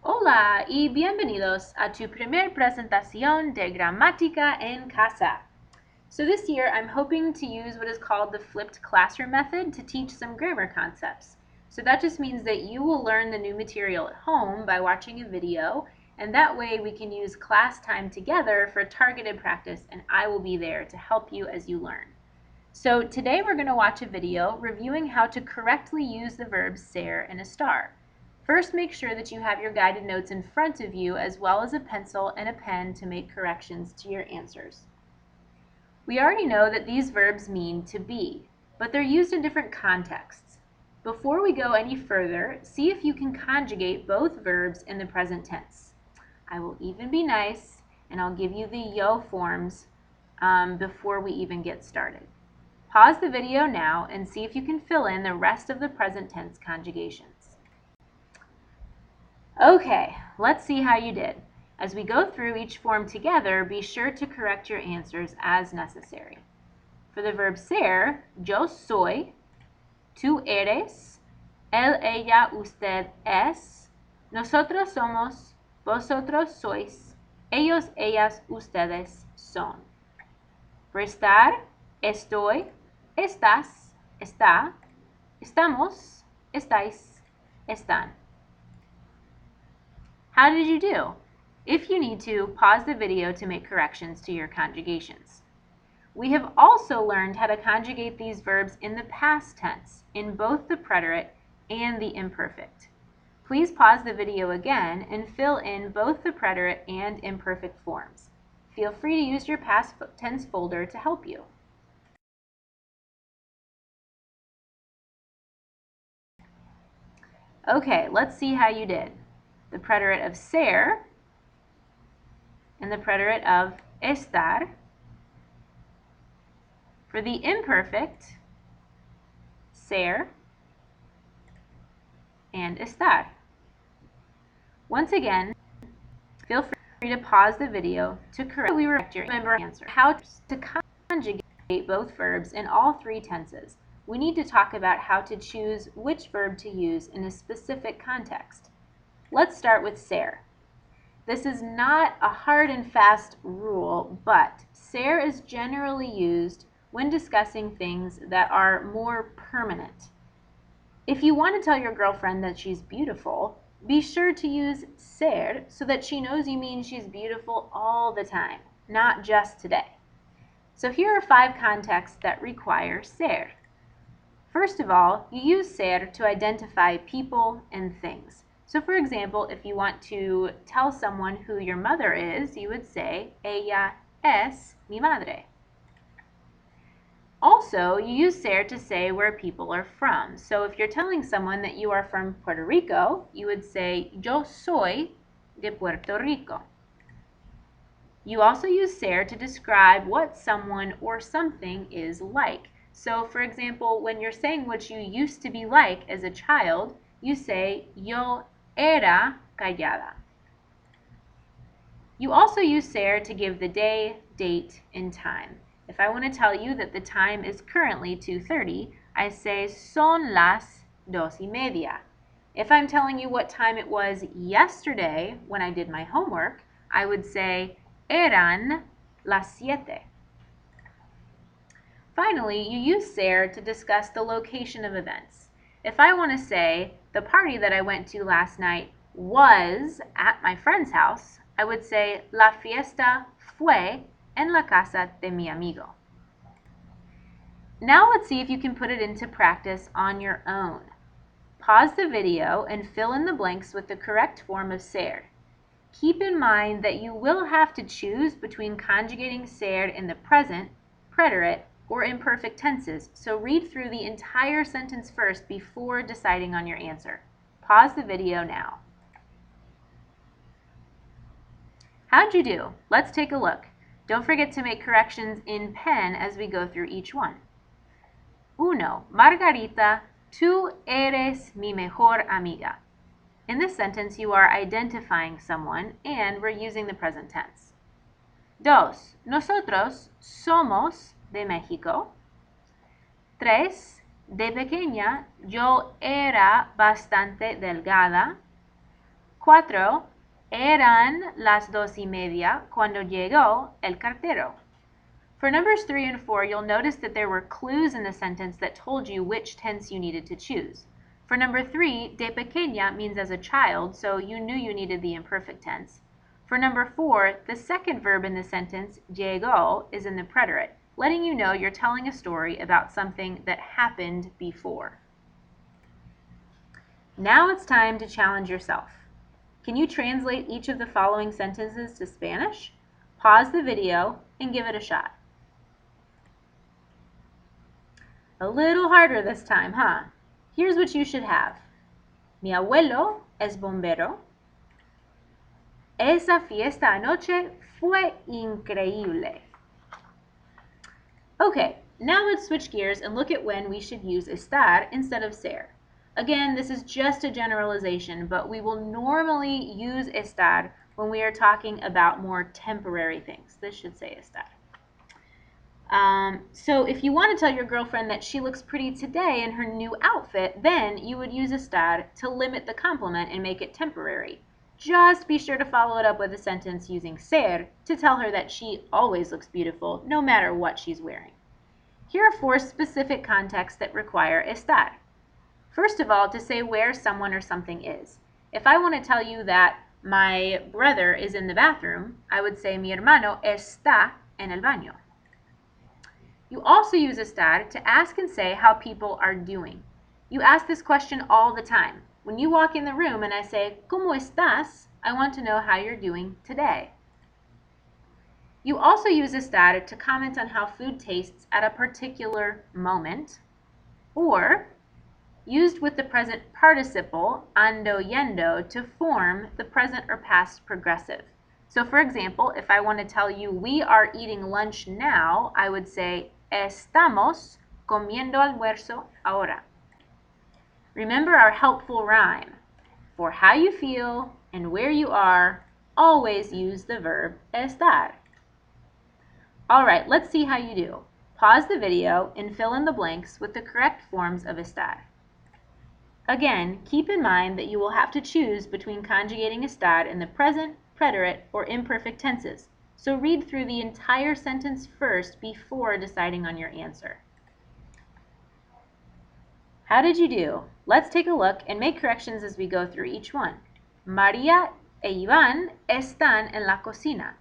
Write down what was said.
Hola y bienvenidos a tu primer presentación de gramática en casa. So this year I'm hoping to use what is called the flipped classroom method to teach some grammar concepts. So that just means that you will learn the new material at home by watching a video, and that way we can use class time together for targeted practice, and I will be there to help you as you learn. So today we're going to watch a video reviewing how to correctly use the verbs ser and estar. First, make sure that you have your guided notes in front of you as well as a pencil and a pen to make corrections to your answers. We already know that these verbs mean to be, but they're used in different contexts. Before we go any further, see if you can conjugate both verbs in the present tense. I will even be nice and I'll give you the yo forms before we even get started. Pause the video now and see if you can fill in the rest of the present tense conjugations. Okay, let's see how you did. As we go through each form together, be sure to correct your answers as necessary. For the verb ser, yo soy, tú eres, él, ella, usted es, nosotros somos, vosotros sois, ellos, ellas, ustedes son. For estar, estoy, estás, está, estamos, estáis, están. How did you do? If you need to, pause the video to make corrections to your conjugations. We have also learned how to conjugate these verbs in the past tense, in both the preterite and the imperfect. Please pause the video again and fill in both the preterite and imperfect forms. Feel free to use your past tense folder to help you. Okay, let's see how you did. The preterite of ser and the preterite of estar. For the imperfect, ser and estar. Once again, feel free to pause the video to correct your answer. How to conjugate both verbs in all three tenses. We need to talk about how to choose which verb to use in a specific context. Let's start with ser. This is not a hard and fast rule, but ser is generally used when discussing things that are more permanent. If you want to tell your girlfriend that she's beautiful, be sure to use ser so that she knows you mean she's beautiful all the time, not just today. So here are 5 contexts that require ser. First of all, you use ser to identify people and things. So for example, if you want to tell someone who your mother is, you would say, ella es mi madre. Also, you use ser to say where people are from. So if you're telling someone that you are from Puerto Rico, you would say, yo soy de Puerto Rico. You also use ser to describe what someone or something is like. So for example, when you're saying what you used to be like as a child, you say, yo era callada. You also use ser to give the day, date, and time. If I want to tell you that the time is currently 2:30, I say son las 2:30. If I'm telling you what time it was yesterday when I did my homework, I would say eran las 7. Finally, you use ser to discuss the location of events. If I want to say the party that I went to last night was at my friend's house, I would say la fiesta fue en la casa de mi amigo. Now let's see if you can put it into practice on your own. Pause the video and fill in the blanks with the correct form of ser. Keep in mind that you will have to choose between conjugating ser in the present, preterite, or imperfect tenses, so read through the entire sentence first before deciding on your answer. Pause the video now. How'd you do? Let's take a look. Don't forget to make corrections in pen as we go through each one. 1. Margarita, tú eres mi mejor amiga. In this sentence, you are identifying someone and we're using the present tense. 2. Nosotros somos de México. 3. De pequeña yo era bastante delgada. 4. Eran las 2:30 cuando llegó el cartero. For numbers 3 and 4, you'll notice that there were clues in the sentence that told you which tense you needed to choose. For number 3, de pequeña means as a child, so you knew you needed the imperfect tense. For number 4, the second verb in the sentence, llegó, is in the preterite, letting you know you're telling a story about something that happened before. Now it's time to challenge yourself. Can you translate each of the following sentences to Spanish? Pause the video and give it a shot. A little harder this time, huh? Here's what you should have. Mi abuelo es bombero. Esa fiesta anoche fue increíble. Okay, now let's switch gears and look at when we should use estar instead of ser. Again, this is just a generalization, but we will normally use estar when we are talking about more temporary things. This should say estar. So if you want to tell your girlfriend that she looks pretty today in her new outfit, then you would use estar to limit the compliment and make it temporary. Just be sure to follow it up with a sentence using ser to tell her that she always looks beautiful no matter what she's wearing. Here are 4 specific contexts that require estar. First of all, to say where someone or something is. If I want to tell you that my brother is in the bathroom, I would say mi hermano está en el baño. You also use estar to ask and say how people are doing. You ask this question all the time. When you walk in the room and I say, ¿Cómo estás?, I want to know how you're doing today. You also use estar to comment on how food tastes at a particular moment, or used with the present participle, ando, yendo, to form the present or past progressive. So for example, if I want to tell you we are eating lunch now, I would say, estamos comiendo almuerzo ahora. Remember our helpful rhyme. For how you feel and where you are, always use the verb estar. All right, let's see how you do. Pause the video and fill in the blanks with the correct forms of estar. Again, keep in mind that you will have to choose between conjugating estar in the present, preterite, or imperfect tenses. So read through the entire sentence first before deciding on your answer. How did you do? Let's take a look and make corrections as we go through each one. María e Iván están en la cocina.